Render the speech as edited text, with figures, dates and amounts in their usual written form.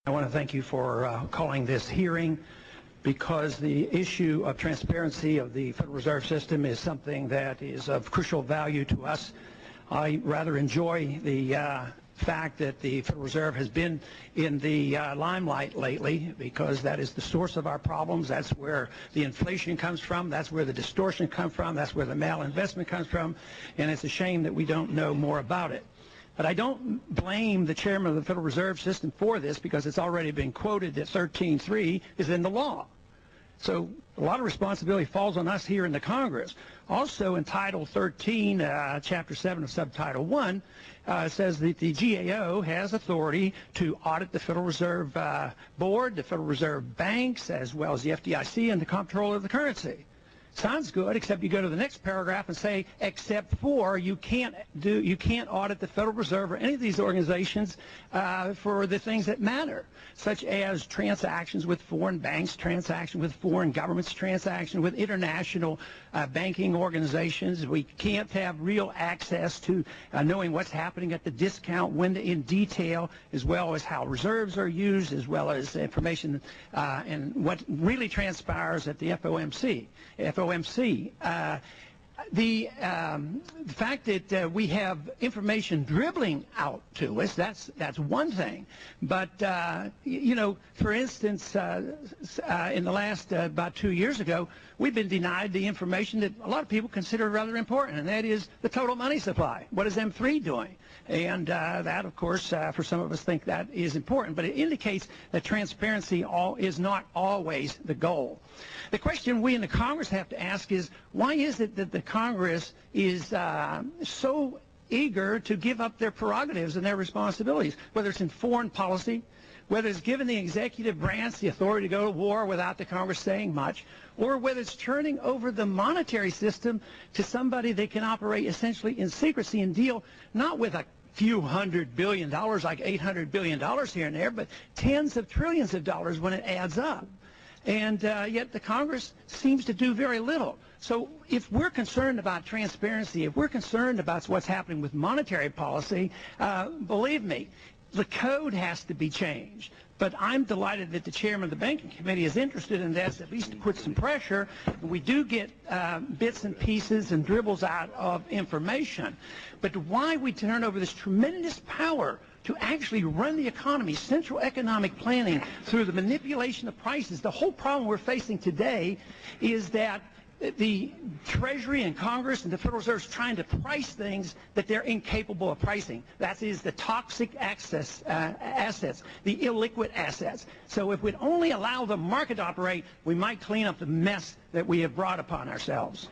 I want to thank you for calling this hearing, because the issue of transparency of the Federal Reserve System is something that is of crucial value to us. I rather enjoy the fact that the Federal Reserve has been in the limelight lately, because that is the source of our problems. That's where the inflation comes from. That's where the distortion comes from. That's where the malinvestment comes from. And it's a shame that we don't know more about it. But I don't blame the chairman of the Federal Reserve System for this, because it's already been quoted that 13.3 is in the law. So a lot of responsibility falls on us here in the Congress. Also in Title 13, Chapter 7 of Subtitle 1, says that the GAO has authority to audit the Federal Reserve Board, the Federal Reserve banks, as well as the FDIC and the comptroller of the currency. Sounds good, except you go to the next paragraph and say, except for you can't audit the Federal Reserve or any of these organizations for the things that matter, such as transactions with foreign banks, transactions with foreign governments, transactions with international banking organizations. We can't have real access to knowing what's happening at the discount window in detail, as well as how reserves are used, as well as information and what really transpires at the FOMC. The fact that we have information dribbling out to us, that's one thing. But, you know, for instance, in the last about 2 years ago, we've been denied the information that a lot of people consider rather important, and that is the total money supply. What is M3 doing? And that, of course, for some of us think that is important, but it indicates that transparency is not always the goal. The question we in the Congress have to ask is, why is it that the Congress is so eager to give up their prerogatives and their responsibilities, whether it's in foreign policy, whether it's giving the executive branch the authority to go to war without the Congress saying much, or whether it's turning over the monetary system to somebody that can operate essentially in secrecy and deal not with a few $100 billion, like $800 billion here and there, but tens of trillions of dollars when it adds up. And yet the Congress seems to do very little. So if we're concerned about transparency, if we're concerned about what's happening with monetary policy, believe me, the code has to be changed. But I'm delighted that the chairman of the Banking Committee is interested in this, at least to put some pressure. We do get bits and pieces and dribbles out of information. But why we turn over this tremendous power to actually run the economy, central economic planning, through the manipulation of prices? The whole problem we're facing today is that the Treasury and Congress and the Federal Reserve is trying to price things that they're incapable of pricing. That is the toxic assets, the illiquid assets. So if we'd only allow the market to operate, we might clean up the mess that we have brought upon ourselves.